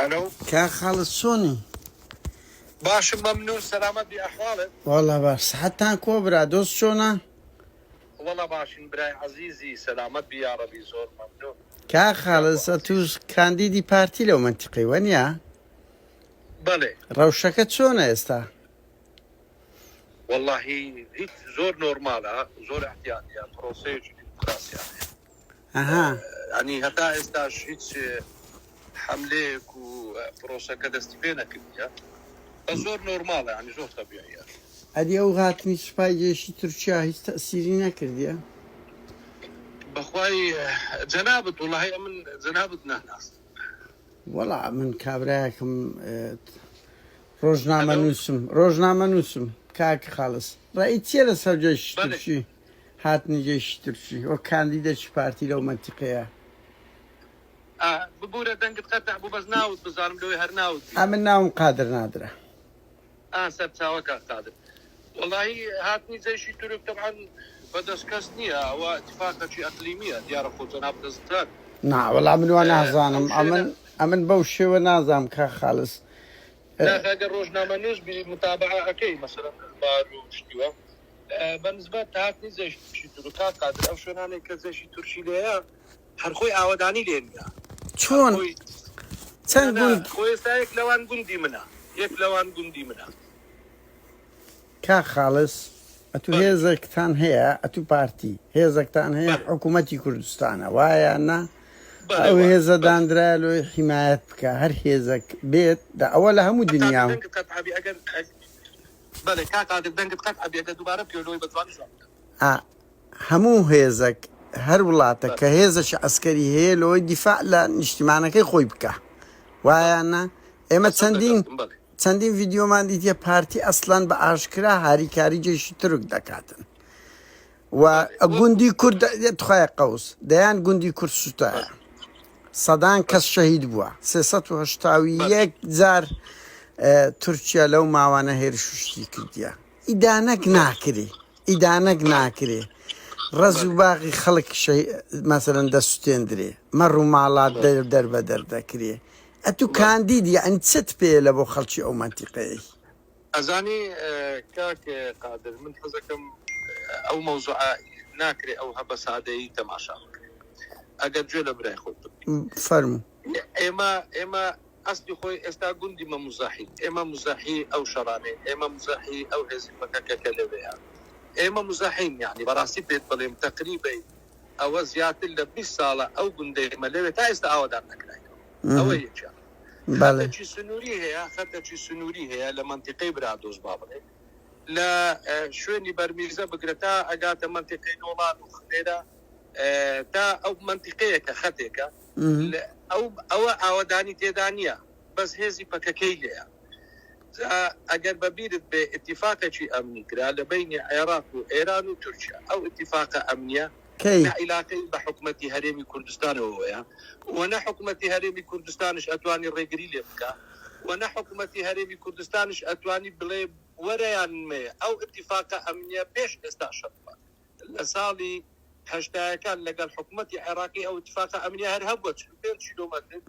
الو كان خالص سوني باش ممنون سلامت بأحوالك. والله بس حتى كوبرا دوست شونا والله باش براي عزيزي سلامت بي يا ربي زور ممنون. كان خالص توش كانديدي بارتي لو منطقي ونيا بله روشكة شونا استا والله هيك زور نورمالة زور احتياطية بروسيج ديمقراطية اها يعني هتا استاش هيك حمليك وبروسة كده استفينا كده زور نورمالة يعني زور طبيعية. ادي اوغاتني سباي جيشي تركيا هيك تأثيري نكرديا بخواي جنابت والله من جنابتنا ناس والله من كابراكم روجنامة نوسم كاك خالص رأيت يلا سو جيشي تركي هاتني جيشي تركي وكانديدا بارتي لو منطقية ببورة دنك تقطع بو بس ناود بزارم لوي هر ناود امن ناوم قادر نادرة سبتاوك قادر والله هاتني زي شي ترك طبعا بدس كاسنية واتفاقة شي اقليمية ديار خو جناب دزتان نعم والله من وانا زانم امن بوشي ونازام كا خالص لا خاجر روجنامة نيوز بمتابعة اكي مثلا اخبار وشتيوه بالنسبة هاتني زي شي ترك قادر او شوناني كزي شي ترشي ليا هرخوي اعوداني لينيا شون تنقول خوي سايك لوان قندي منها يك لوان قندي منها كا خالص اتو هيزكتان هي اتو بارتي هيزكتان هي حكومتي كردستان وايا انا او هيزا داندرالو حماية بكا هر هيزك بيت دا اولا همو دنيا بله كا قادر دنك قطع بيك دوباره بيولوي بتواني شو همو هيزك هر ولاتا كهيزش عسكري هي لو دفاع لاجتماعنا كي خوي بكا وايا انا اما چندین ویدیو من دیدی پارتی اصلا به آشکارا هریکاری جیشی ترک دکاتن و گوندی کرد تخای قوس دیان گوندی کرد سوتا صدان کس شهید بوا 381 زار ترکیه لو ماوانه هرشوشتی کردیا ایدانک ناکری رزو باقی خلق مثلا دستین دری مرو مالات در بدر دکریه اتو كانديد يعني تستبي لبو خلشي او منطقي ازاني كاك قادر من حزكم او موضوع ناكري او هبس هذه تماشا اگر جل براي خود فرمو اما اصلي خوي استا غندي ما مزاحي اما مزاحي او شراني اما مزاحي او هزي فكك كلبيها اما مزاحين يعني براسي بيت بليم تقريبا او زياده ل 20 ساله او غندي ملوي تا استا اودان نكراي او يجي بله خطة سنوري هي لمنطقة برادوس بابله لا شويني برميزة بقرتا أجات منطقة نولان وخلينا تا أو منطقة كخطة أو عوداني تدانية بس هذي بككيلة أجر ببيرد باتفاق شيء أمني كرا بين العراق وإيران وتركيا أو اتفاق أمنية علاقة بحكمة هرمي كردستان هو وانا حكمة هرمي كردستانش اتواني الرجريلي بكا وانا حكمة هرمي كردستانش اتواني بلي وريان مي او اتفاق امنية بيش استاشرفا لسالي هشتا كان لقى الحكومة العراقية او اتفاق امنية هرهبوت بين شلومتر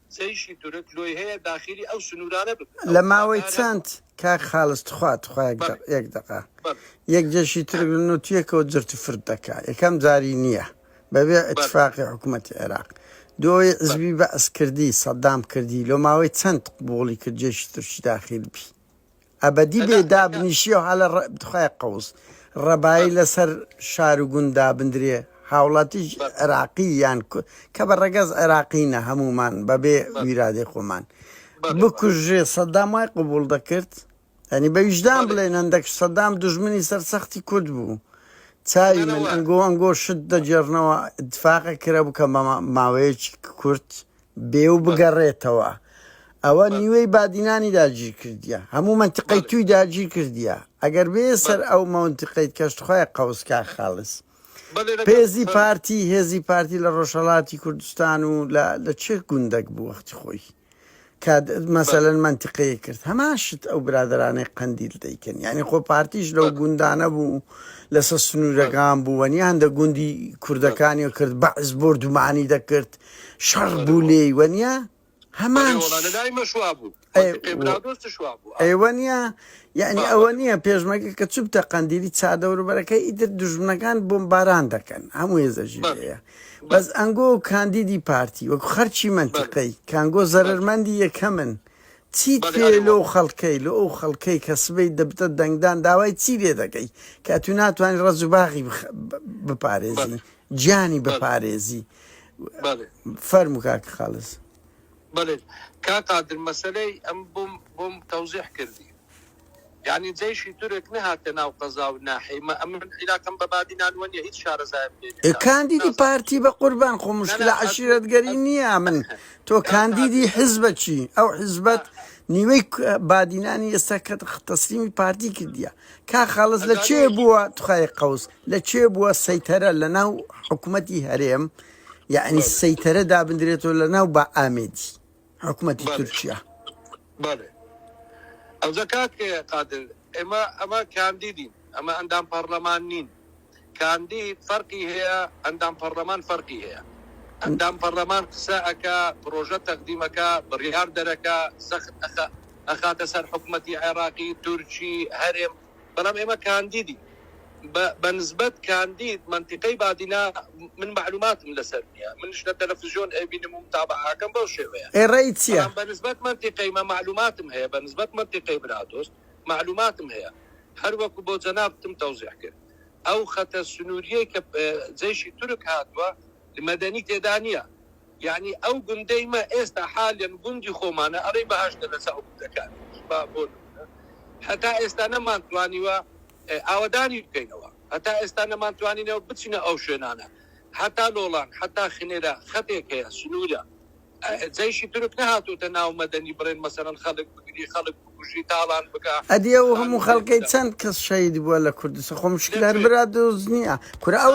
زي شي ترك لوي هي داخلي او سنورانه بك لما ويتسانت كا خالص تخوا يك دقة يك جيشي ترك النوتيك وزرت فردكا يكم زارينية ببيع اتفاق حكومة العراق دوي عزبي بأس كردي صدام كردي لو ما ويتسانت قبولي كجيش ترشي داخل بي أبدي بيداب نشيو على بتخوا قوس الرباي لسر شارقون دابندريه حاولاتي عراقي يعني كبر رجز عراقينا همومان ببي ويرادي خومان بكوجي صدام ما قبول ذكرت يعني بوجدان بلين عندك صدام دجمني سر سختي كتبو تاي من انجو شد جرنا اتفاق كربو كما ماويج كرت بيو بقريتوا او نيوي باديناني داجي كرديا همو منطقيتو داجي كرديا اگر بيسر او منطقيت كشتخوي قوس كا خالص بيزي بارتي هزي بارتي لروشالاتي كردستان ولا تشي قندك بوقت خوي كاد مثلا منطقية كرت هماشت او برادراني قنديل ديكن يعني خو بارتيش لو قندانا بو لسسنو رقام بو وني هنده قندي كردكاني وكرت بعض بوردو معني دا كرت شربو لي ونيا هەمان لای مەشوا بوو برادۆست شوا بوو ئێوە نیە یعنی ئەوە نییە پێشمەکە کە چوبتە قەندیلی چادەوروبەرەکەی ئیتر دوژمنەکان بۆمباران دەکەن هەموو هێزەژیەیە بەس ئەنگۆ و کاندیدی پارتی وەکو خەرچی منتیقەی کانگۆ زەرمەندی یەکەمن چیت پێ لەو خەڵکەی لە ئەو خەڵکەی کە سبەی دەبتە دەنگدان داوای چی لێ دەکەی کە تو ناتوانانی ڕەز و باغی بپارێزی گیانی بپارێزی فەرموو کاکە خاڵس بەڵێ کاقادر مەسەلەی ئەم بۆم تەوزیح کردی یعنی جێشی تورک نەهاتە ناو قەزا و ناحیمە ئەمن عیلاکەم بە بادینان وەنیە هیچ شارەزای کاندیدی پارتی بە قوربان خۆ مشکلە عەشیرەتگەری نییە من تۆ کاندیدی حیزبە چی ئەو حیزبەت نیوەی بادینانی ئێستا کە تەسلیمی پارتی کردیە کا خاڵس لە چێ بووە توخای قەوس لە چێ بووە سەیتەرە لە ناو حکوومەتی هەرێم یعنی سەیتەرە دابدرێتەوە لە ناو بە ئامێدی حکوومەتی تورکیا ئەو زەکات قادر ئەمە کاندیدین ئەمە ئەندام پەرلەمان نین کاندید فەرقی هەیە ئەندام پەرلەمان فەرقی هەیە ئەندام پەرلەمان قسە ئەکا پرۆژە تەقدیمەکە بڕیار دەرەکە سەخت ئەخاتە سەر حکوومەتی عێراقی تورکی هەرێم بەڵام ئێمە کاندیدی بەنسبەت کاندید منتیقەی بادینا من معلوماتم لەسەر نییە منش لە تەلەڤیزیۆن ئەبینم و متابعەکەم بەو شێوەیە ئێڕەی چییە بەنسبەت منتیقەی معلوماتم هەیە بەنسبەت منتیقەی برادۆست معلوماتم هەیە هەر وەکو بۆ جەنابتم تەوزیح کرد ئەو خەتە سنووریەی کە جێشی تورک هاتووە مەدەنی تێدا نییە یعنی ئەو گوندەیمە ئێستا حالیان گوندی خۆمانە ئەڕێی بەهاشتە لەسەر گوندەکان بۆ هەتا ئێستا نەمانتوانیوە ئاوەدانی بکەینەوە هەتا ئێستا نەمانتوانینەوە بچینە ئەو شوێنانە هەتا لۆڵان هەتا خنێرە خەتێک هەیە سنوورە جێشی تورک نەهاتوتە ناو مەدەنی بڕێن مەسەرەن خەڵک بگری خەڵک بکوژی تاڵان بکە ئەدیە و هەموو خەڵکەی چەند کەس شەید بووە لە کوردستان خۆ مشکلە هەر برادۆست نییە کورە ئەو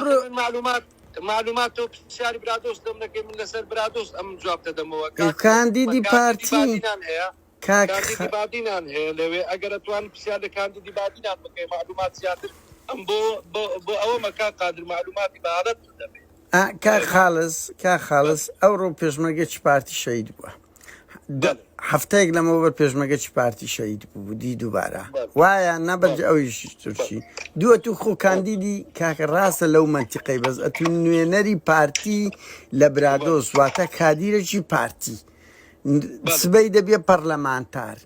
معلومات و پرسیاری برادۆست دەم نەکەی من لەسەر برادۆست ئەم جواب دەدەمەوە کاندیدی پارتی هەیە کاندیدی بادینان هەیە لەوێ ئەگەر ئەتوان پرسیار لە کاندیدی بادینان بکەی معلومات زیاتر ئەم بۆ ئەوە مەکا قادر معلوماتی بەعادەت دەبێت کا خاڵس ئەوڕۆ پێشمەرگەی پارتی شەید بووە هەفتەیەک لەمەوە بەر پێشمەرگەی پارتی شەید بوو دی دووبارە وایە نەبەرج ئەویشی تورکی دووە تو خۆ کاندیدی کاکە ڕاستە لەو منتیقەی بەس ئەتو نوێنەری پارتی لە برادۆست واتە کادیرێکی پارتی سبەی دەبێ پەرلەمانتار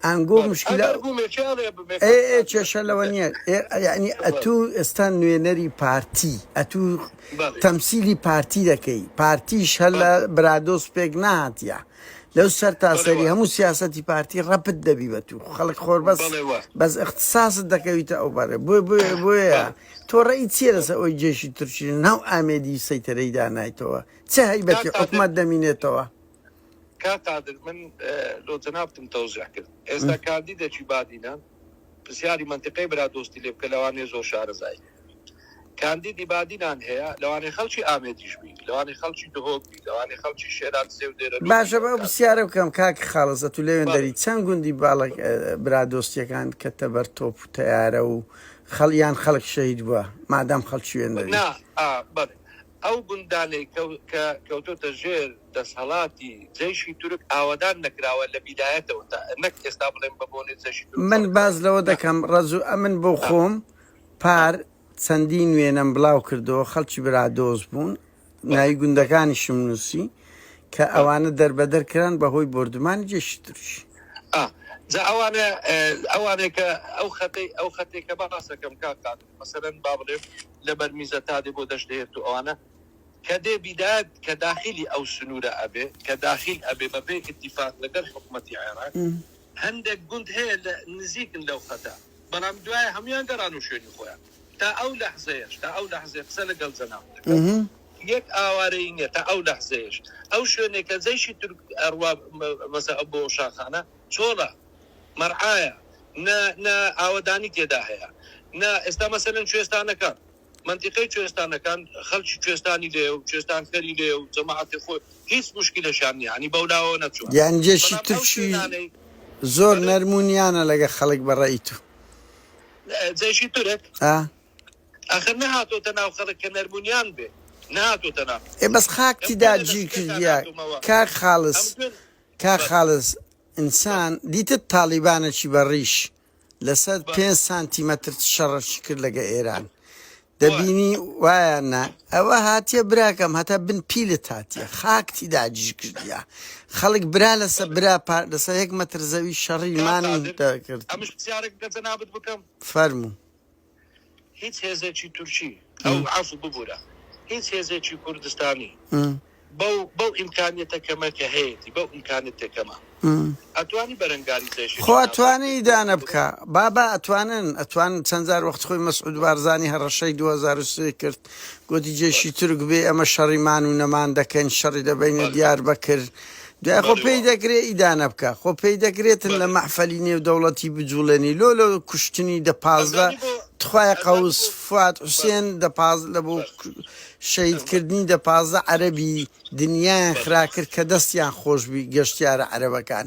ئەنگۆ مشکلە کێشە لەوە نییە یعنی ئەتوو ئێستا نوێنەری پارتی ئەتوو تەمسیلی پارتی دەکەی پارتیش هەر لە برادۆست پێک نهاتیە لەو سەر تاسەری هەموو سیاسەتی پارتی ڕەپت دەبی بە تو خەڵک خۆر بەس اختصاست دەکەویتە ئەو بەڕێ بۆیە تۆ ڕێی چیە لەسەر ئەوی جێشی تورکی ناو ئامێدی سەیتەرەی دانایتەوە چه هەیبەتی حکومەت دەمینێتەوە کاقادر من لۆ جەنابتم تەوزیح کرد ئێستا کاندیدێکی بادینان پرسیاری منتیقەی برادۆستی لێ بکە لەوانەیە زۆر شارەزایی کاندیدی بادینان هەیە لەوانەیە خەڵکی ئامێدیش بی لەوانەیە خەڵکی دهۆک بی لەوانەیە خەڵکی شێران سێ و دێرە باشە بە پرسیارە بکەم کاکە خاڵزە تو لەوێن دەری چەند گوندی باڵک برادۆستیەکان کە تەبەر تۆپ و تەیارە و خەڵیان خەڵک شەید بووە مادام خەڵکی وێن دەری ئەو گوندانەی کە کەوتۆتە ژێر دەسەڵاتی جێشی تورک ئاوادان نەکراوە لە بیدایەتەوە نەک ئێستا بڵێن بە بۆنێ جێشی تورک من باز لەوە دەکەم ڕەزوو ئەمن بۆ خۆم پار چەندی نوێنەم بڵاو کردەوە خەڵکی برادۆست بوون ناوی گوندەکانیشم نووسی کە ئەوانە دەربەدەرکران بەهۆی بردومانی جێشی تورکی ئەوانێک کە ئەو خەتێک کە بەڕاستەکەم کاکات مەسەرەن با بڵێم لە بەرمیزە تا دێ بۆ دەشتێت و ئەوانە کە دێ بیدات کە داخلی ئەو سنوورە ئەبێ کە داخل ئەبێ بەبێ اتفاق لەگەڵ حکوومەتی عێراق هەندێک گوند هەیە لە نزیکن لەو خەتە بەڵام دوایە هەمویان گەڕان و شوێنی خۆیان تا ئەو لەحزەیە قسە لەگەڵ جەناب یەک ئاوارەی نییە تا ئەو لەحزەیەش ئەو شوێنێکە جێشی تورک ئەڕوا مەسە بۆ شاخانە چۆڵە مەرعایە نە ئاوەدانی تێدا هەیە نا ئێستا مەسەرەن کوێستانەکان منتیقەی کوێستانەکان خەڵکی کوێستانی لێ و کوێستانکەری لێ و جەماعەتی خۆی هیچ مشکلەشان نییە ینی بەولاوە نەچوە یان جێشی تورکی زۆر نەرمونیانە لەگە خەڵک بەڕێی تو جێشی تورک ئەخر نەهاتۆتە ناو خەڵک کە نەرمونیان بێ نهاتۆتە ناو بەس خاکتی داگیر کردیە کاک خاڵس کا خاڵس ئینسان دیتە تالیبانێکی بەڕیش لەسەر 5 سانتیمەتر شەڕەشی کرد لەگە ئێران دەبینی وایەنە ئەوە هاتیە براکەم هەتا بن پیلت هاتیە خاکتی داگیش کردیە خەڵک برا لەسەر برا لەسەر 1 مەتر زەوی شەڕیمان دەکرد ئەمش پرسیارێک دەجەنابەت بکەم فەرموو هیچ هێزێکی تورکی ئەو عەفو ببوورە هیچ هێزێکی کوردستانی بەو ئیمکانیەتە کەمە کە هەیەی بەو ئیمکانیەتە کەمە ئەتوانی بەرەنگاری دێشی خۆ ئەتوانی دانە بکە بابا ئەتوانن چەند جار وەخت خۆی مەسعود بارزانی هەڕەشەی 2023 کرد گوتی جێشی تورک بێ ئەمە شەڕیمان و نەمان دەکەن شەڕی دەبینە دیار بەکرد دوای خۆ پێی دەکرێت ئیدانە بکە خۆ پێی دەکرێتن لە مەحفەلی نێو دەوڵەتی بجوڵێنی لۆ کوشتنی دەپازدە تخوای قەوس فواد حوسێن لە بۆ شەیدکردنی دەپازدە عەرەبی دنیایان خراکرد کە دەستیان خۆشبی گەشتیارە عەرەبەکان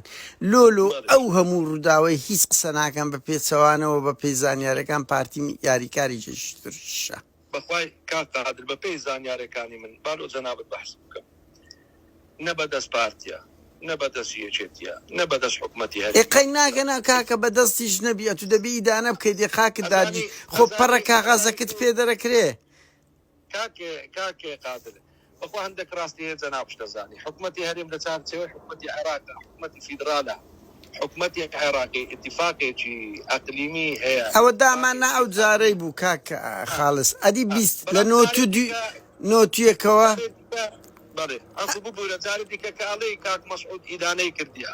لۆ ئەو هەموو ڕووداوای هیچ قسە ناکەم بە پێچەوانەوە بە پێی زانیارەکان پارتی یاریکاری جێشی تورکیشە بەخوای کاکادر بە پێی زانیارەکانی من بالۆ جەنابەت بەحس بکەم نە بەدەست پارتیە نە بەدەست یەکێتیە نە بەدەست حکومەتی هەرێمی قەی ناگەنا کاکە بەدەستیش نەبی تو دەبی ئیدانە بکەیت خاکت داگی خۆ پەڕە کاغازەکەت پێ دەرەکرێ کاکێ قادر بەخوا هەندێک ڕاستی هەیە جەنابش دەزانی حکومەتی هەرێم لە چارچێوەی حکومەتی عێراقە حکومەتی فیدرالە حکومەتی عێراقی ئیتیفاقێکی ئەقلیمی هەیە ئەوە دامانە ئەو جارەی بوو کاکە خاڵس ئەدی لە نۆتویەکەوە بەڵێ ئەسڵ بوو لە جارە دیکە کاڵەی کاک مەسعود ئیدانەی کردیە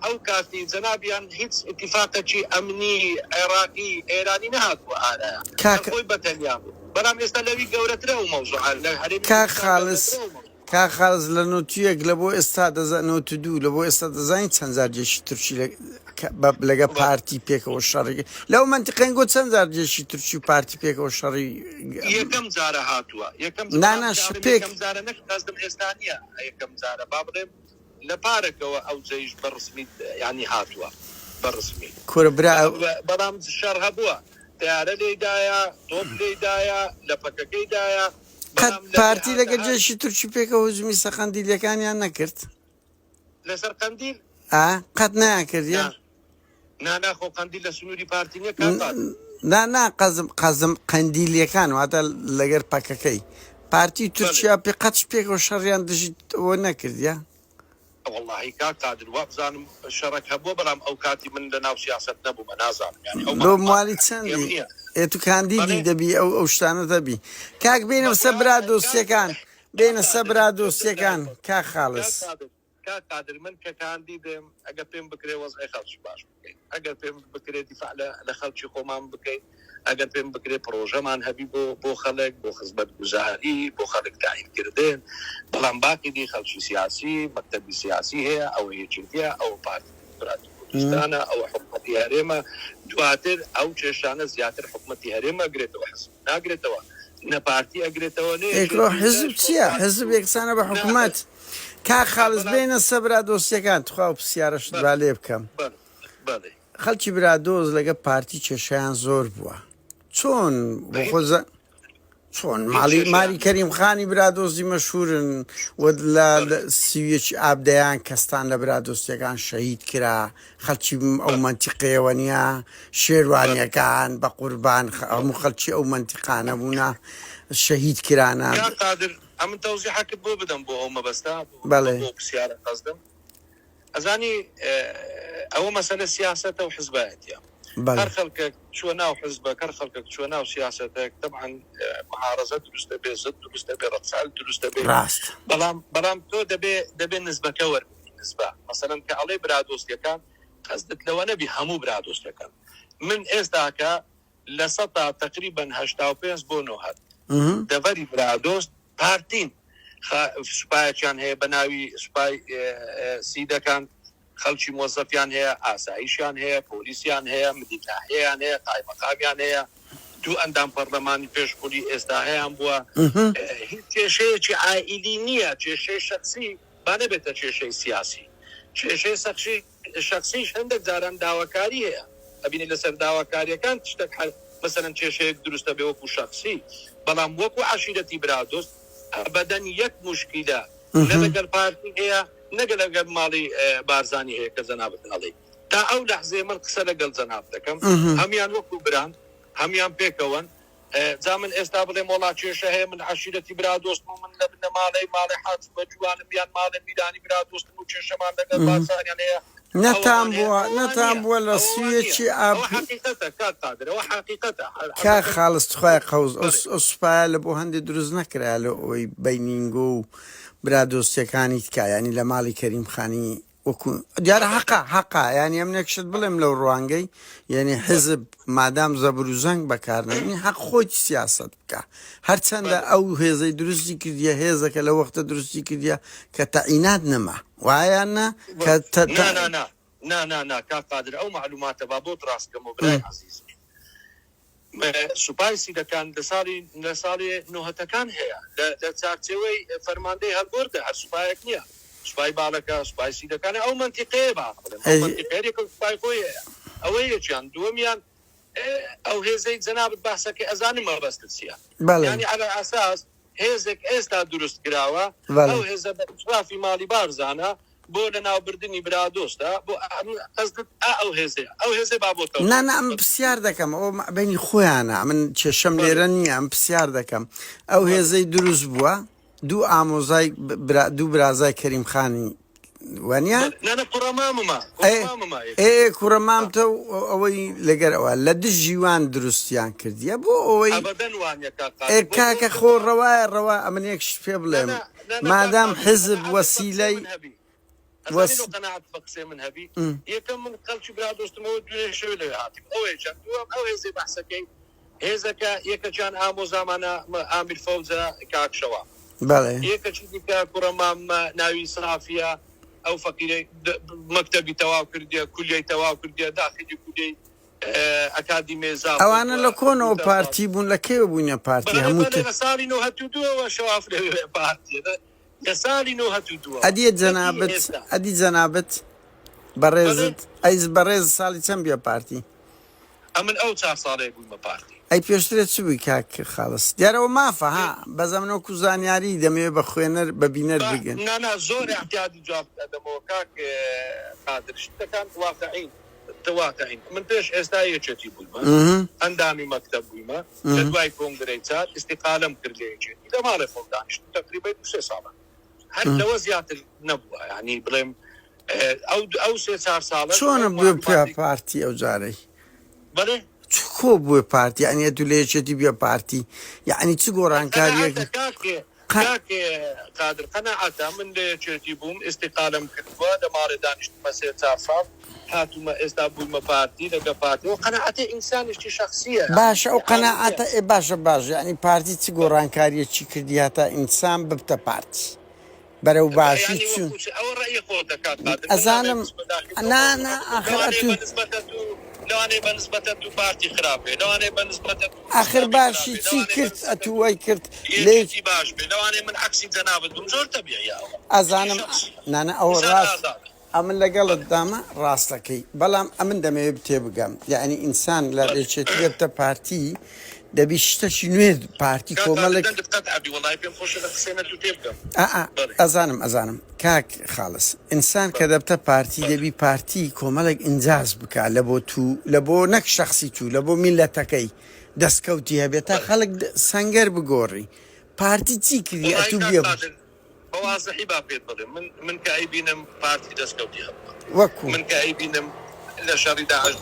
ئەو کاتی جەنابیان هیچ ئیتیفاقێکی ئەمنی عێراقی ئێرانی نەهاتووە ئارایە خۆی بەتەنیا بوو بەڵام ئێستا لەوی گەورەترە و مەوزوعە لە هەرێمی کا خاڵز لە نۆتویەک لە بۆ ئێستا نۆت دوو لە بۆ ئێستا دەزانین چەند جار جێشی تورکی لەگە پارتی پێکەوە شەڕی لەو منتیقەن گۆ چەند جار جێشی تورکی و پارتی پێکەوە شەڕی یەکەم جارە هاتووە یەکەم جارە نەخواستم ئێستانیە یەکەم جارە با بڵێم لە پارێکەوە ئەو جێیش بەڕسمی ینی هاتووە بەڕسمی کورە برا بەڵام شەڕ هەبووە تیارە لێدایە تۆپ لێدایە لە پەکەکەیدایە قەت پارتی لەگە جێشی تورکی پێکەوە هجومی سەقەندیلەکانیان نەکرد لەسەر قەندیل قەت ناکردە ناناخۆ قەندیل لە سنووری پارتی نیە نا قەزم قەندیلیەکان واتە لەگەر پەکەکەی پارتی تورکیا پێ قەتش پێکەوە شەڕیان دژیتەوە نەکردە والله کاکادر وا بزانم شەڕێک هەبووە بەڵام ئەو کاتی من لە ناو سیاست نەبوومە نازانم لۆ موالی چەندی ئێتو کاندیدی دەبی ئەو شتانە دەبی کاک بینە سەبرا دۆستیەکان بینە سەبرا دۆستیەکان کا خاڵس کاکادر من کە کاندی دێم ئەگە پێم بکرێ وەزعی خەڵکی باش بکەین ئەگەر پێم بکرێت دیفاع لە خەڵکی خۆمان بکەین ئەگەر پێم بکرێت پرۆژەمان هەبی بۆ خەڵک بۆ خزمەت گوزاری بۆ خەڵک تاینکردن بەڵام باقی دی خەڵکی سیاسی مەکتەبی سیاسی هەیە ئەوە یەکێتیە ئەو پارتی کوردستانە ئەو حکومەتی هەرێمە دواتر ئەو کێشانە زیاتر حکومەتی هەرێمە ئەگرێتەوە حزب ناگرێتەوە نە پارتی ئەگرێتەوە ئێکرۆ حزب چییە حزب یەکسانە بە حکومەت کا خاڵز بینە سەبرا دۆستیەکان تخوا و پرسیارەشت با لێ بکەم خەڵکی برادۆز لەگە پارتی کێشیان زۆر بووە چۆن بۆخۆزە چۆن مالی کەریم خانی برادۆزی مەشهورن لە سیویەکی ئابدەیان کەستان لە برادۆستیەکان شەهید کرا خەڵکی ئەو منتیقەیەوە نیە شێروانیەکان بە قوربان هەموو خەڵکی ئەو منتیقانە بوونە شەهید کرانە ئەمن تەوزیحەکرد بۆ بدەم بۆ ئەو مەبەستا بەڵێ بۆ پرسیارە قەزدم ئەزانی ئەوە مەسەلە سیاسەتە و حزبایەتیە هەر خەڵکێک چووە ناو حزبە هەر خەڵکێک چووە ناو سیاسەتێک طبعاً معارەزە دروستە بێ زەد دروستە بێ ڕەقسال دروستە بێ بەڵام تۆ دەبێ نسبەکە وەربگری نسبە مەسەلەن کە ئەڵێ برادۆستیەکان قەزدت لەوە نەبی هەموو برادۆستەکان من ئێستاکە لە سەدا تقریباً 85 بۆ 90 دەڤەری برادۆست پارتین سوپایەکیان هەیە بە ناوی سوپای سیدەکان خەڵکی مۆزەفیان هەیە ئاساییشیان هەیە پۆلیسیان هەیە مدیتاهەیان هەیە قایمەقامیان هەیە دوو ئەندام پەرلەمانی پێشبوونی ئێستا هەیەیان بووە هیچ کێشەیەکی عائیلی نییە کێشەی شخصی با نەبێتە کێشەی سیاسی کێشەی شخصیش هەندێک جاران داواکاری هەیە ئەبینی لەسەر داواکاریەکان تشتێک مەسەلەن کێشەیەک دروستە بێ وەکو شخصی بەڵام وەکو عەشیرەتی برادۆست ئەبەدەن یەک موشکیلە لە لەگەڵ پارتی هەیە نەگەل ماڵی بارزانی هەیە کە جەنابەت ئەڵێ تا ئەو لەحزەیە من قسە لەگەڵ جەناب دەکەم هەمیان وەکو بران هەمیان پێکەوەن جا من ئێستا بڵێم وڵا کێشە هەیە من عەشیرەتی برا دۆستم و من لە بنە ماڵی حاج بە جوانم یان ماڵی میدانی برا دۆستم و کێشەمان لەگەڵ بارزانیان هەیە نەتان بووە لە سویەکی حقیقەتە کات قادرەوە حقیقەتە کا خاڵست خوای قەوز ئەو سوپایە لە بۆ هەندێک دروست نەکرا لە ئەوەی بەینینگۆ و برا دۆستیەکانی تکا ینی لە ماڵی کەریمخانی وەکو دیارە حەقا ینی ئەم نەکشت بڵێم لەو ڕوانگەی یعنی حزب مادام زەبر و زەنگ بەکارنەبنی حەق خۆی سیاست بکە هەرچەندە ئەو هێزەی درستی کردیە هێزەکە لە وەختە درستی کردیە کە تەعینات نەما وایانە کە نا کا قادر ئەو معلوماتە با بۆ ڕاستکەم و برای عەزیز سوپای سیدەکان لە ساڵی نۆهەتەکان هەیە لە چارچێوەی فەرماندەی هەڵبوردە هەر سوپایەک نییە سوپای باڵەکە سوپای سیدەکانە ئەو منتیقەیە منتیقەیەکە سوپای خۆی هەیە ئەوە یەکیان دووەمیان ئەو هێزەی جەنابەت باسەکە ئەزانم مەبەستت چییە ینی عەلە ئەساس هێزێک ئێستا دروست کراوە ئەو هێزە بە ئیسرافی ماڵی بارزانە بۆ لە ناوبردننی برا دۆستە بۆ ئەو هێزێ با بۆ نانە ئەم پرسیار دەکەم ئەو بینی خۆیانە من کێشەم لێرە نییە ئەم پرسیار دەکەم ئەو هێزەی دروست بووە دوو ئامۆزای دوو برازای کەریمخانی وانە کوڕەمامتە ئەوەی لەگەرەوە لە دژ جیوان دروستیان کردیە بۆ ئەوەی کاکە خۆ ڕەوە ئەمن یەکش پێ بڵێم مادام حزب وەسیلەی قناعت بقسێ من هەبی یەکەم من خەڵکی برا دۆستمەوە دوێ شەوێ لەوێ هاتیم ئەو هێزەی بەحسەکەی هێزەکە یەکەجان ئامۆزامانە ئامیر فەوزە کاکشەوە یەکەچی دیکە کوڕەمام ناوی سافیە ئەو فەقیرەی مەکتەبی تەواو کردیە کولیەی تەواو کردیە داخلی کولیەی ئەکادیمی زاف ئەوانە لە کۆنەوە پارتی بوون لە کێوە بوونە پارتی هەموو لە ساڵی 1992 شەواف لەوێ پارتیە لەساڵی 1992 ئەدی جەنابەت بەڕێزت ئەیز بەڕێز ساڵی چەند بێ پارتی ئەمن ئەو 4 ساڵێک بوومە پارتی ئەی پێشترێت چ بووی کاک خاڵس دیارەوە مافە ها بەزەمنەوەکو زانیاری دەمەوێت بە خوێنەر بە بینەر بگەن زۆر احتیاجی جواب دەمەوە کاک قادر شتەکان واقعین من پێش ئێستا یەکێتی بوویمە ئەندامی مەکتەب بوویمە لە دوای کۆنگرەی چار ئیستیقالەم کرد لە یەکێتی لە ماڵی خۆم دانیشتم تەقریبا 2 ساڵە هەر لەوە زیاتر نەبووە ینی بڵێم ئەو 3-4 ساڵە چۆنە بووە پارتی ئەو جارەی بەڵێ خۆ بووە پارتی ئەنیە تو لە یەکێتی بێ پارتی یعنی چ گۆڕانکاریەک قادر قەناعەتە من لە یەکێتی بووم ئیستیقالەم کردووە لە ماڵی دانیشتمە 3-4 ساڵ هاتوومە ئێستا بوومە پارتی لەگە پارتی و قەناعەتە ئینسانیشتی شخصیە باشە ئەو قەناعەتە باش ینی پارتی چ گۆڕانکاریەکی کردی هەتا ئینسان ببتە پارتی بەرەو باشی چوون ئەزانم لەوانەیە بەنسبەتە تو پارتی خراپێ لەوانەیە بەنسبەتە ئاخر باشی چی کرد ئەتووای کرد لێکی باش بێ لەوانەیە من عەکسی جەنابەت دوم زۆر تەبیعیە ئەزانم نانە ئەوە ڕاست ئەمن لەگەڵت دامە ڕاستەکەی بەڵام ئەمن دەمەوێت تێ بگەم یعنی ئینسان لە لێچێتی بێتە پارتی دەبی شتەشی نوێ پارتی کۆمەڵێک ئەزانم کاک خاڵس ئینسان کە دەبتە پارتی دەبی پارتی کۆمەڵێک ئینجاز بکە لە بۆ نەک شخصی تو لە بۆ میلەتەکەی دەستکەوتی هەبێت تا خەڵک سەنگەر بگۆڕی پارتی چی کردی ئەتوو بێ بەوازەحی با پێت بڵێم من کە ئەیبینم پارتی دەستکەوتی هەبووە وەکو من کە ئەیبینم لە شەڕی داعش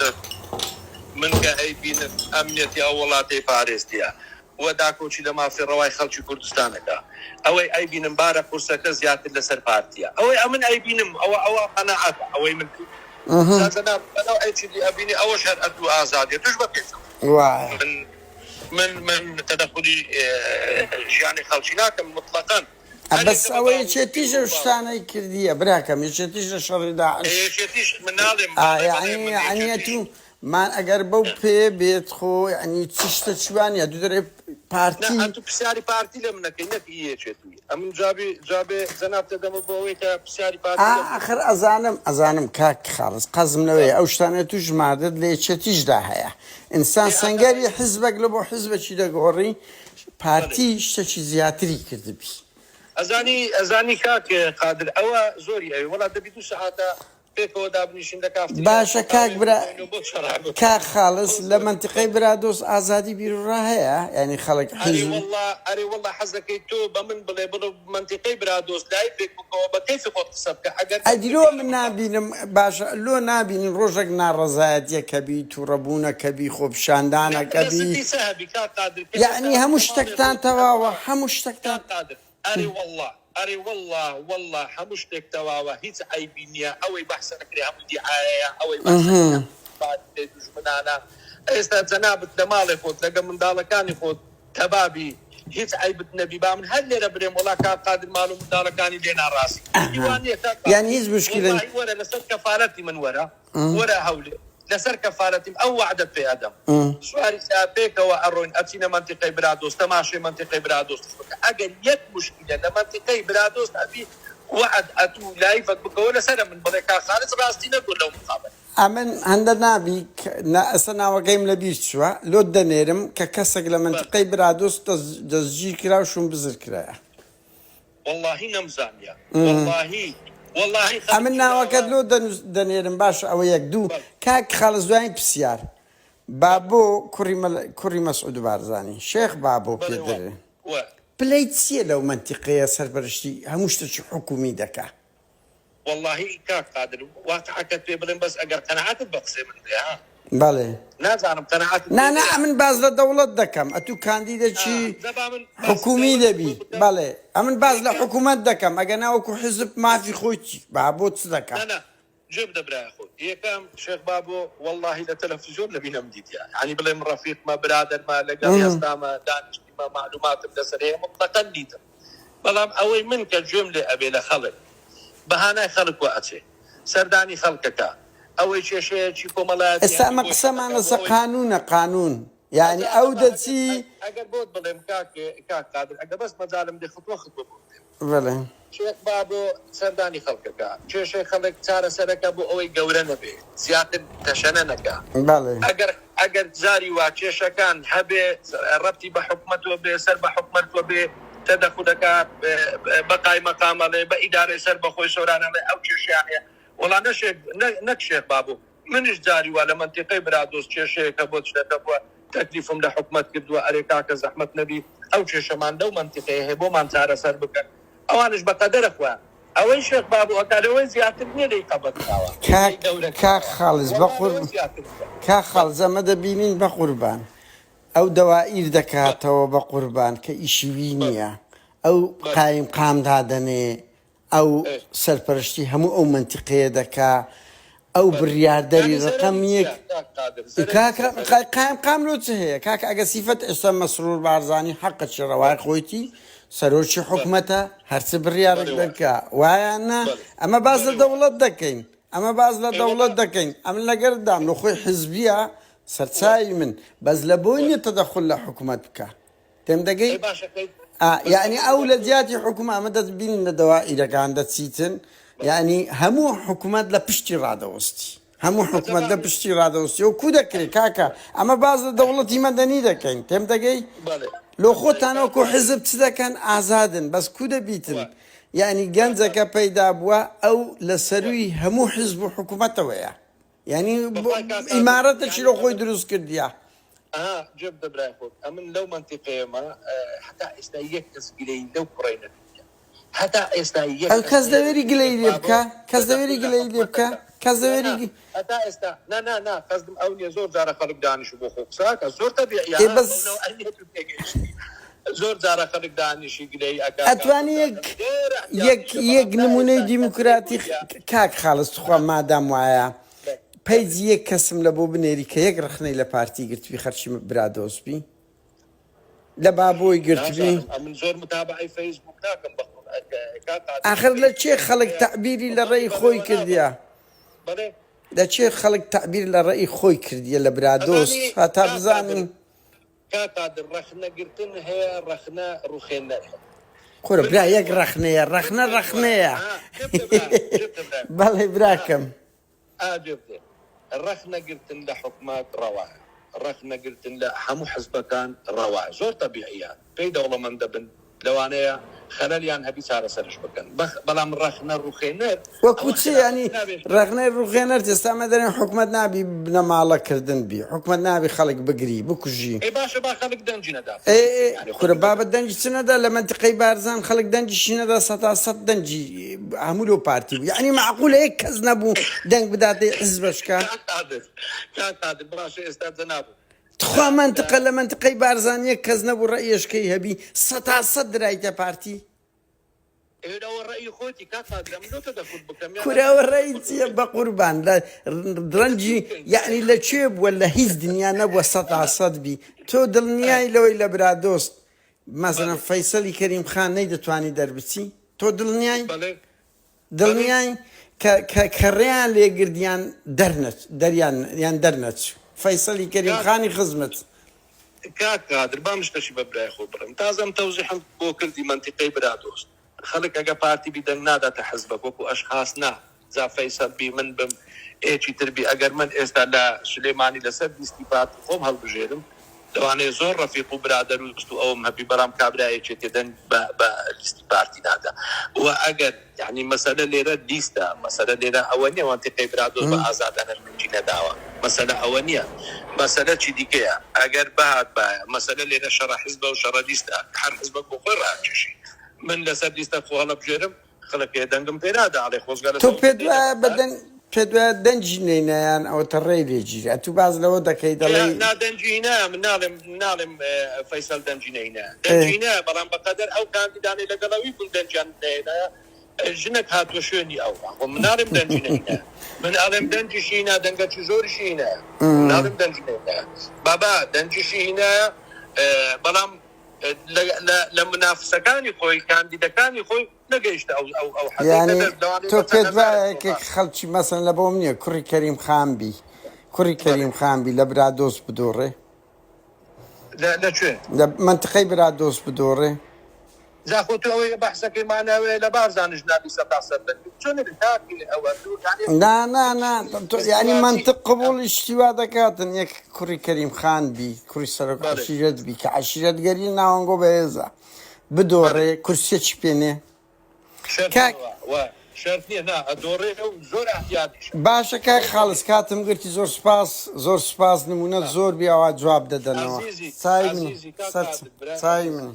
من کە ئەیبینم ئەمنیەتی ئەو وڵاتی پارێستیە وە داکۆچی لە مافی ڕەوای خەڵکی کوردستانەکە ئەوەی ئەیبینم بارە قورسەکە زیاتر لەسەر پارتیە ئەوەی ئەمن ئەیبینم ئەوە قەناعەتە ئەوەی من ئەبینی ئەوەش هەر ئەدوو ئازادیە توش بە پێچم من تەدەخلی ژیانی خەڵکی ناکەم مطلقاً بەس ئەوەی چێتیژە شتانەی کردیە براکەم یەکێتیش لە شەڕی داعش عنیەتی مان ئەگەر بەو پێ بێت خۆ ینی چ شتە چوانە دوو دەرێ پارتی پرسیاری پارتی لە منەکەی نەکی یەکێتی ئەمن جابێ جەنابتە دەمە بۆەوەی کە پرسیاری پارتی ئاخر ئەزانم کاک خاڵس قەزمنەوەی ئەو شتانە تو ژمادت لە یەکێتیشدا هەیە ئینسان سەنگەری حزبێک لە بۆ حزبێکی دەگۆڕی پارتی شتێکی زیاتری کردبی ئەزانی کاک قادر ئەوە زۆری ئەوی وڵات دەبی 2 ساعاتە پێکەوە دابنیشین لە کافتریا باشە کاک برا کاک خاڵس لە منتیقەی برادۆست ئازادی بیرڕا هەیە ینی خەڵک ئەرێ وەڵا حەزەکەی تۆ بە من بڵێ بڵ منتیقەی برادۆست لای پێک بکەوە بە کەیفی خۆت قسە بکە ئەگەر ئەدیرۆ من نابینم باشە لۆ نابینین ڕۆژێک ناڕەزایەتیە کەبی تووڕەبوونە کەبی خۆپشاندانە کەبی یعنی هەموو شتێکتان تەواوە هەموو شتێکتان ئەرێ والله هەموو شتێک تەواوە هیچ عیبی نییە ئەوەی بەحسە نەکرێ هەموو دیعایەیە ئەوەی دوژمنانە ئێستا جەنابەت لە ماڵی خۆت لەگە منداڵەکانی خۆت کەبابی هیچ عیبت نەبی با من هەر لێرە برێم وڵا کاک قادر ماڵ و منداڵەکانی لێ ناڕاستی یعنی هیچ مشکلە وەرە لەسەر کەفارەتی من وەرە هەولێ لەسەر کەفارەتیم ئەو وعدەت پێ ئەدەم سواری پێکەوە ئەڕۆین ئەچینە منتیقەی برادۆست تەماشای منتیقەی برادۆست بکە ئەگەر یەک مشکلە لە منتیقەی برادۆست ئەبی وعد ئەتوو لایڤت بکەوە لەسەرە من بڵێ کاک خالس ڕاستی نەگوت لەو مقابل ئەمن هەندە نابی ئەسە ناوەکەیم لە بیر چووە لۆت دەنێرم کە کەسێک لە منتیقەی برادۆست دەستگیر کرا و شوم بزر کرایە واللهی نەمزانیە واللهی ئەمن ناوەکەت لۆ دەنێرم باشە ئەوە یەک دوو کاک خاڵس دوایین پرسیار بابۆ کوڕی مەسعود بارزانی شێخ بابۆ پێدرێ پلەی چییە لەو منتیقەیە سەرپەرشتی هەموو شتێکی حکومی دەکا واللهی کاک قادر واقعەکەت پێ بڵێم بەس ئەگەر قەنەعەتت بە قسەی من بێ بەڵێ نازانم قەنەعەتت نانا ئەمن باز لە دەوڵەت دەکەم ئەتوو کاندیدەکی حکومی دەبی بەڵێ ئەمن باز لە حکوومەت دەکەم ئەگە ناوەکو حزب مافی خۆی بابۆ چ دەکەم جێب دەبرای خۆت یەکەم شێخ بابۆ واللهی لە تەلەڤیزیۆن لەبینم دیتە ینی بڵێم ڕەفیقمە برادەرمە لەگەڵ ئێستامە دانیشتیمە معلوماتم لەسەر هەیە مطلقاً دیتم بەڵام ئەوەی من کە گوێم لێ ئەبێ لە خەڵک بەهانای خەڵک و ئەچێ سەردانی خەڵکەکە ئەوەی کێشەیەکی کۆمەڵایەتی ئێستا ئەمە قسەمان لەسەر قانونە قانون یعنی ئەو دەچی ئەگەر بۆت بڵێم کاک قادر ئەگە بەس مەجالم دێ خۆ بڵێ شێخ بابۆ سەردانی خەڵکەکە کێشەی خەڵک چارەسەرەکە بۆ ئەوەی گەورە نەبێ زیاتر تەشەنە نەکە ئەگەر جاری وا کێشەکان هەبێ ڕەبتی بە حکومەتەوە بێ سەر بە حکومەتەوە بێ تەدەخولەکە بەقای مەقامەڵێ بە ئیدارەی سەر بەخۆی سۆرانەڵێ ئەو کێشیانەیە وەڵا نەک شێخ بابوو منش جاری وا لە منتیقەی برادۆست کێشەیەکە بۆ شتەکە بووە تەکلیفم لە حکومەت کردووە ئەرێ کاکە زەحمەت نەبی ئەو کێشەمان لەو منتیقەیە هەیە بۆمان چارەسەر بکەن ئەوانش بە قەدەرە خوا ئەوەی شێخ بابوو ئەکارەوەی زیاتر نییە لەی قەبەتراوە کاک خاڵس کاک خاڵس ئەمە دەبینین بە قوربان ئەو دەوائیر دەکاتەوە بە قوربان کە ئیشیوی نییە ئەو قایم قام دادەنێ ئەو سەرپەرشتی هەموو ئەو منتیقەیە دەکا ئەو بڕیاردەری ڕقم یەک قایم قام لۆ چ هەیە کاکە ئەگە سیفەت ئێستا مەسرور بارزانی حەقەچی ڕەوای خۆیتی سەرۆکی حکومەتە هەرچە بڕیارێک دەکا وایانە ئەمە باز لە دەوڵەت دەکەین ئەمە باز لە دەوڵەت دەکەین ئەم لەگەردام لە خۆی حزبیە سەرچاوی من بەس لە بۆی نیە تەدەخول لە حکومەت بکە تێم دەگەی یعنی ئەو لە جیاتی حکومە ئەمە دەبینین لە دەوائیرەکان دەچیتن یعنی هەموو حکومەت لە پشتی ڕادەوەستی هەموو حکومەت لە پشتی ڕادەوەستی و کو دەکرێت کاکە ئەمە باز لە دەوڵەتی مەدەنی دەکەین تێم دەگەی لۆ خۆتانەوەکو حزب چ دەکەن ئازادن بەس کو دەبیتن یعنی گەنجەکە پەیدا بووە ئەو لە سەروی هەموو حزب و حکومەتەوەیە یعنی ئیمارەتێکی لە خۆی دروست کردیە جێب دەبرای خۆت ئەمن لەو منتیقەیەمە هەتا ئێستا یەک کەس گلەی لەو کوڕی نەکردیە هەتا ئێستا کەس دەوێری گلەی لێ بکە کەس دەوێری گلەی لێ بکە کەس دەوێری هەتا ئێستا نا قەزم ئەو نیە زۆر جارە خەڵک دانیشت بۆ خۆ قساکە زۆر تەبیعیە زۆر جارە خەڵک دانیشی گلەی ئەتوانی یەک نمونەی دیموکراتی کاک خاڵس خوا مادام وایە پەیجی یەک کەسم لە بۆ بنێری کە یەک ڕخنەی لە پارتی گرتوی خەرچی برادۆسبی لە بابۆی گرتوی من زۆر متابعی فەیسبوک ناکەم ئاخر لە چێ خەڵک تەعبیری لە ڕێی خۆی کردیە لە چێ خەڵک تەعبیر لە ڕێی خۆی کردیە لە برادۆست هەتا بزانن کاکادر ڕەخنەگرتن هەیە ڕەخنە ڕوخێنەر خۆرە برا یەک ڕەخنەیە ڕەخنەیە بەڵێ براکەم ڕەخنەگرتن لە حکومات ڕەوایە ڕەخنەگرتن لە هەموو حزبەکان ڕەوایە زۆر تەبیعیە پێی دەوڵەمەندە بن لەوانەیە خەلەلیان هەبی چارەسەرش بکەن بەڵام ڕەخنە ڕوخێنەر وەکو چی ینی ڕەخنەی ڕوخێنەر ئێستامە دەرێن حکومت نابی بنە ماڵەکردن بی حکومت نابی خەڵک بگری بکوژی باشە با خەڵک دەنجی نەدا کورە بابەت دەنجی چ نەدا لە منتقەی بارزان خەڵک دەنجیشی نەدا 100 دەنجی هەموو لەو پارتی بوو یعنی معقولە یەک کەس نەبوو دەنگ بداتێ حیزبەشکە باشە ئێستا جەناب تخوا منتقە لە منتقەی بارزان یەک کەس نەبوو ڕەئیشکەی هەبی 100 درایتە پارتی کوراوە ڕێی چییە بە قوربان لە درەنجی یعنی لەکوێ بووە لە هیچ دنیا نەبووە 100 بی تۆ دڵنیای لەوەی لە برا دۆست مەسەڵەن فەیسەلی کەریم خان نەیدەتوانی دەربچی تۆ دڵنیای کە ڕێیان لێگردیان دەریان دەرنەچ فەیسەلی کەریم خانی خزمت کاکادر با مشتەشی بە برای خۆ بڕم تازەم تەوزیحم بۆ کردی منتیقەی برا دۆست خەڵک ئەگە پارتی بی دەنگ ناداتە حەزبە وەکو ئەشخاص نا جا فەیسەل بی من بم ئێکی تربی ئەگەر من ئێستا لە سلێمانی لەسەر لیستی پارتی خۆم هەڵبژێرم دەوانێت زۆر ڕەفیق و برادەر و دوست و ئەوم هەبی بەڵام کابرایەکێ تێدەن بە لیستی پارتی نادا و ئەگەر یعنی مەسەلە لێرە لیستە مەسەلە لێرە ئەوە نیە منتیقەی برا دۆست بە ئازادانە نەرمەنجی نەداوە مەسەلە ئەوە نییە مەسەلە چی دیکەیە ئەگەر بەهات بایە مەسەلە لێرە شەڕە حیزبە و شەڕە لیستە هەر حیزبە بۆ خۆی ڕاکێشی من لەسەر لیستە خۆ هەڵەبژێرم خەڵک پێ دەنگم پێ نادا ئەڵێ خۆزگە تۆ پێ دوایە دەنجی نینایان ئەوەتە ڕێی لێگیرە تو باز لەوە دەکەی دەڵێ نادەنجینە من ناڵێم فەیسەل دەنجینەینە دەنجینە بەڵام بەقەدەر ئەو کاندیدانەی لەگەڵەوەی بوون دەنجیان دێنە ژنێک هاتووە شوێنی ئەو من ناڵێم دەنجینەینە من ئاڵێم دەنجیشینە دەنگەکی زۆریشینە ناڵێم دەنجینەینە بابا دەنجیشینە بەڵام لە منافسەکانی خۆی کاندیدەکانی خۆی نەگەیشتە ئەو تۆ پێ دوایەکێک خەڵکی مەسەن لە بۆم نییە کوڕی کەریم خانبی لە برا دۆست بدۆڕێ لەکوێ لە منتقەی برا دۆست بدۆڕێ زاخۆ تو ئەوەی بەحسەکەی ماناوێ لە بارزانش نابی 100 یعنی منطق قبول اشتیوا دەکاتن یەک کوڕی کەریم خان بی کوڕی سەرۆک عەشیرەت بی کە عەشیرەتگەری ناوەنگۆ بەهێزە بدۆڕێ کورسیەکی پێنێ باشە کاک خاڵس کاتم گرتی زۆر سپاس نمونە زۆر بیاوا جواب دەدەنەوە چای من